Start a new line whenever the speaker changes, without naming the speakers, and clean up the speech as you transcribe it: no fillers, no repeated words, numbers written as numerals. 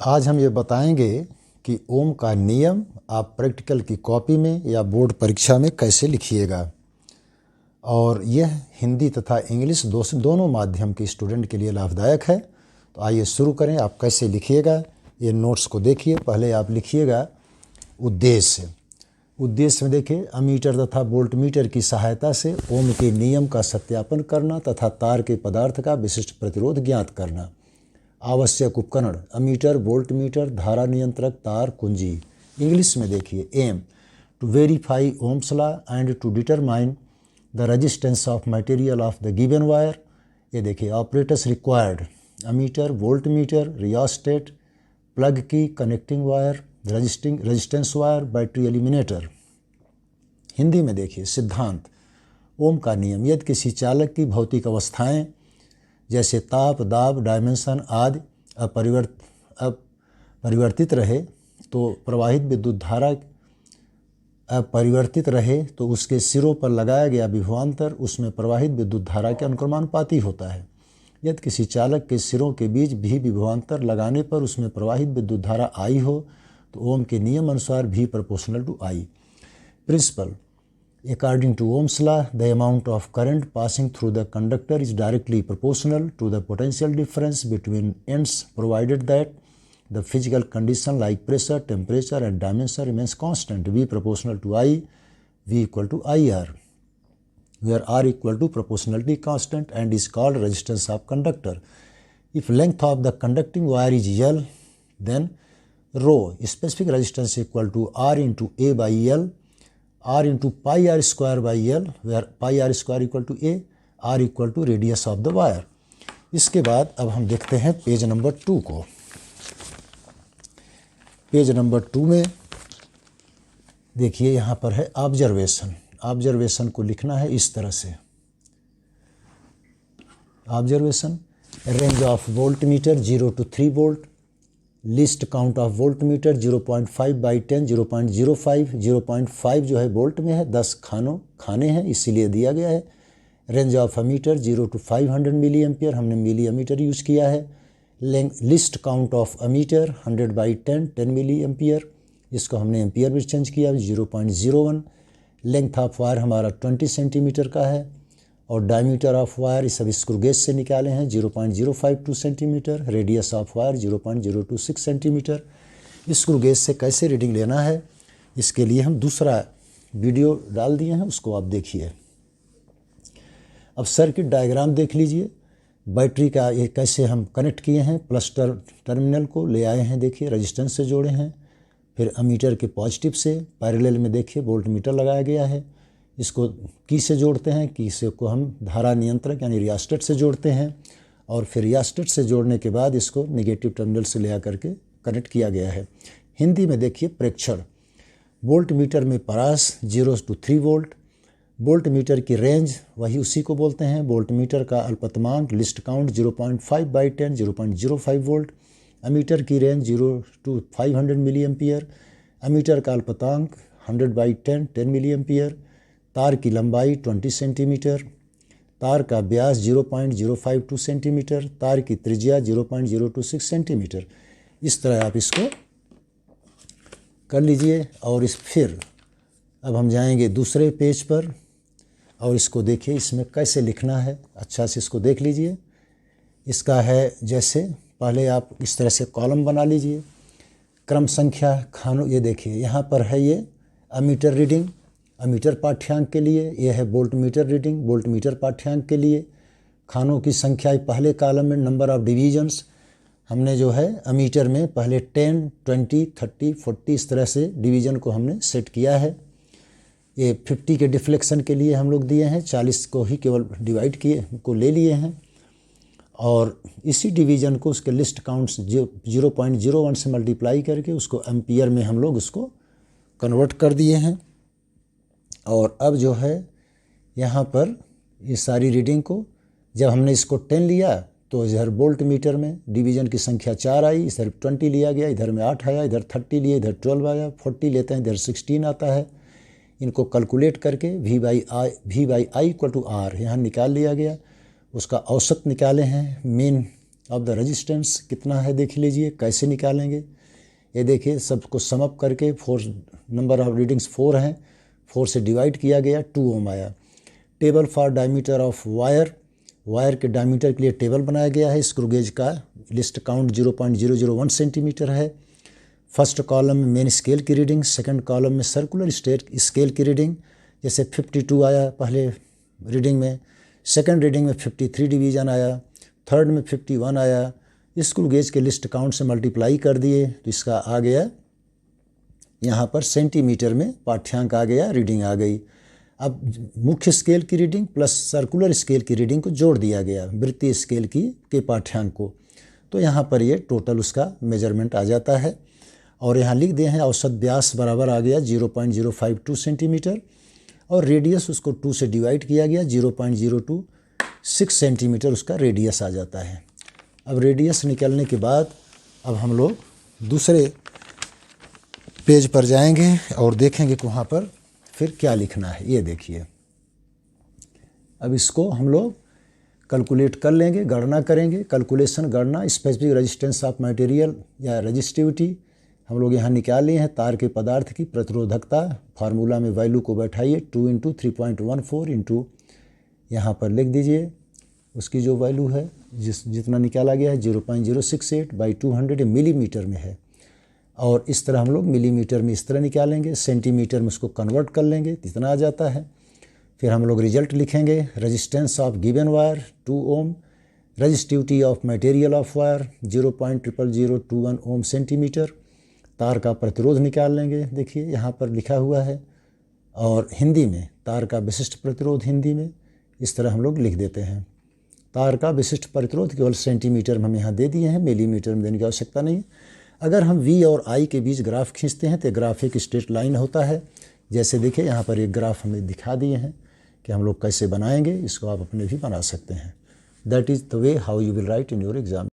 आज हम ये बताएंगे कि ओम का नियम आप प्रैक्टिकल की कॉपी में या बोर्ड परीक्षा में कैसे लिखिएगा। और यह हिंदी तथा इंग्लिश दोनों माध्यम के स्टूडेंट के लिए लाभदायक है। तो आइए शुरू करें। आप कैसे लिखिएगा, ये नोट्स को देखिए। पहले आप लिखिएगा उद्देश्य। उद्देश्य में देखिए, अमीटर तथा वोल्टमीटर की सहायता से ओम के नियम का सत्यापन करना तथा तार के पदार्थ का विशिष्ट प्रतिरोध ज्ञात करना। आवश्यक उपकरण अमीटर, वोल्टमीटर, धारा नियंत्रक, तार, कुंजी। इंग्लिश में देखिए, aim to verify Ohm's law and to determine the resistance of material of the given wire. ये देखिए, operators required ammeter, voltmeter, rheostat, plug key, connecting wire, resistance wire, battery eliminator. Hindi में देखिए, सिद्धांत ओम का नियम यदि किसी चालक की भौतिक अवस्थाएं जैसे ताप, दाब, डायमेंशन आदि अपरिवर्तित रहे तो प्रवाहित विद्युत धारा अपरिवर्तित रहे तो उसके सिरों पर लगाया गया विभवांतर उसमें प्रवाहित विद्युत धारा के अनुक्रमानुपाती होता है। यदि किसी चालक के सिरों के बीच भी विभवांतर लगाने पर उसमें प्रवाहित विद्युत धारा आई हो तो ओम के नियम अनुसार V proportional to I। Principle According to Ohm's law, the amount of current passing through the conductor is directly proportional to the potential difference between ends, provided that the physical condition like pressure, temperature and dimension remains constant. V proportional to I, V equal to IR, where R equal to proportionality constant and is called resistance of conductor. If length of the conducting wire is L, then rho specific resistance equal to R into A by L, R into pi r square by L, where pi r square equal to A, R equal to radius of the wire। इसके बाद अब हम देखते हैं page number 2 को। Page number 2 में देखिए, यहाँ पर है ऑब्जर्वेशन। ऑब्जर्वेशन को लिखना है इस तरह से। Observation range of voltmeter 0 to 3 volt, list count of voltmeter 0.5 by 10, 0.05, 0.5 जो है वोल्ट में है, 10 खाने हैं इसीलिए दिया गया है। Range of ammeter 0 to 500 milli ampere, हमने मिली अमीटर यूज़ किया है। Least count of ammeter 100 by 10, 10 milliampere, इसको हमने एम्पियर में चेंज किया 0.01। लेंथ ऑफ वायर हमारा 20 सेंटीमीटर का है और डायमीटर ऑफ वायर इस सब स्क्रू गेज से निकाले हैं 0.052 centimetre. Radius of wire 0.026 centimetre. Screw gauge से कैसे रीडिंग लेना है इसके लिए हम दूसरा वीडियो डाल दिए हैं, उसको आप देखिए। अब सर्किट डायग्राम देख लीजिए। बैटरी का ये कैसे हम कनेक्ट किए हैं, प्लस टर्मिनल को ले आए हैं, देखिए रेजिस्टेंस से जोड़े हैं। फिर अमीटर के पॉजिटिव से पैरेलल में देखिए वोल्टमीटर लगाया गया है। इसको की से जोड़ते हैं, की से को हम धारा नियंत्रक यानी रियास्टेट से जोड़ते हैं और फिर रियास्टेट से जोड़ने के बाद इसको नेगेटिव टर्मिनल से ले आकर के कनेक्ट किया गया है। हिंदी में देखिए, प्रेक्षण वोल्टमीटर में परास 0 to 3 वोल्ट। वोल्टमीटर की रेंज वही उसी को बोलते हैं। वोल्टमीटर का अल्पतमांक least count 0.5 by 10, 0.05 volt. Ammeter की range 0 to 500 milli ampere. Ammeter का अल्पतमांक 100 by 10, 10 मिली एम्पियर। तार की लंबाई 20 सेंटीमीटर। तार का व्यास 0.052 सेंटीमीटर। तार की त्रिज्या 0.026 सेंटीमीटर। इस तरह आप इसको कर लीजिए। और फिर अब हम जाएंगे दूसरे पेज पर और इसको देखिए, इसमें कैसे लिखना है अच्छा से इसको देख लीजिए। इसका है जैसे, पहले आप इस तरह से कॉलम बना लीजिए, क्रम संख्या खानों। ये देखिए, यहाँ पर है ये अमीटर रीडिंग, अमीटर पाठ्यांक के लिए। यह है वोल्टमीटर रीडिंग, वोल्टमीटर पाठ्यांक के लिए। खानों की संख्या पहले कॉलम में नंबर ऑफ डिवीजन्स हमने जो है अमीटर में पहले 10, 20, 30, 40 इस तरह से डिवीज़न को हमने सेट किया है। ये 50 के डिफ्लेक्शन के लिए हम लोग दिए हैं, 40 को ही केवल डिवाइड किए को ले लिए हैं और इसी डिवीज़न को उसके लिस्ट काउंट्स 0.01 से मल्टीप्लाई करके उसको एम्पियर में हम लोग उसको कन्वर्ट कर दिए हैं। और अब जो है यहाँ पर ये सारी रीडिंग को जब हमने इसको 10 लिया तो इधर वोल्ट मीटर में डिवीज़न की संख्या 4 आई, इधर 20 लिया गया, इधर में 8 आया, इधर 30 लिया, इधर 12 आया, 40 लेते हैं इधर 16 आता है। इनको कैलकुलेट करके V by I equal to R यहाँ निकाल लिया गया। उसका औसत निकाले हैं, मीन ऑफ द रेजिस्टेंस कितना है देख लीजिए, कैसे निकालेंगे। ये देखिए सबको सम अप करके 4 नंबर ऑफ रीडिंग्स 4 हैं, 4 से डिवाइड किया गया, 2 ओम आया। Table for diameter of wire, wire के डायमीटर के लिए टेबल बनाया गया है। स्क्रू गेज का लिस्ट काउंट 0.001 सेंटीमीटर है। फर्स्ट कॉलम में मेन स्केल की रीडिंग, सेकंड कॉलम में सर्कुलर स्केल की रीडिंग। जैसे 52 आया पहले रीडिंग में, सेकंड रीडिंग में 53 डिवीज़न आया, थर्ड में 51 आया। स्क्रू गेज के लिस्ट काउंट से मल्टीप्लाई कर दिए तो इसका आ गया यहाँ पर सेंटीमीटर में पाठ्यांक आ गया, रीडिंग आ गई। अब मुख्य स्केल की रीडिंग प्लस सर्कुलर स्केल की रीडिंग को जोड़ दिया गया वृत्तीय स्केल की के पाठ्यांक को, तो यहाँ पर ये टोटल उसका मेजरमेंट आ जाता है। और यहाँ लिख दिए हैं औसत व्यास बराबर आ गया 0.052 सेंटीमीटर और रेडियस उसको 2 से डिवाइड किया गया, 0.026 सेंटीमीटर उसका रेडियस आ जाता है। अब रेडियस निकलने के बाद अब हम लोग दूसरे पेज पर जाएंगे और देखेंगे कि वहाँ पर फिर क्या लिखना है। ये देखिए, अब इसको हम लोग कैलकुलेट कर लेंगे, गणना करेंगे। कैलकुलेशन गणना स्पेसिफिक रेजिस्टेंस ऑफ मटेरियल या रेजिस्टिविटी हम लोग यहाँ निकाल लिए हैं। तार के पदार्थ की प्रतिरोधकता फार्मूला में वैल्यू को बैठाइए 2 × 3.14 इंटू यहाँ पर लिख दीजिए उसकी जो वैल्यू है जितना निकाला गया है 0.068/200 मिलीमीटर में है। और इस तरह हम लोग मिलीमीटर में इस तरह निकालेंगे, सेंटीमीटर में उसको कन्वर्ट कर लेंगे, इतना आ जाता है। फिर हम लोग रिजल्ट लिखेंगे। Resistance of given wire 2 ohm, resistivity of material of wire 0.00021 ohm centimetre. तार का प्रतिरोध निकाल लेंगे, देखिए यहाँ पर लिखा हुआ है। और हिंदी में तार का विशिष्ट प्रतिरोध हिंदी में इस तरह हम लोग लिख देते हैं। तार का विशिष्ट प्रतिरोध केवल सेंटीमीटर में हम यहाँ दे दिए हैं, मिलीमीटर में देने की आवश्यकता नहीं। अगर हम V और I के बीच ग्राफ खींचते हैं तो ग्राफ एक स्ट्रेट लाइन होता है। जैसे देखिए यहाँ पर एक ग्राफ हमें दिखा दिए हैं कि हम लोग कैसे बनाएंगे, इसको आप अपने भी बना सकते हैं। That is the way how you will write in your exam.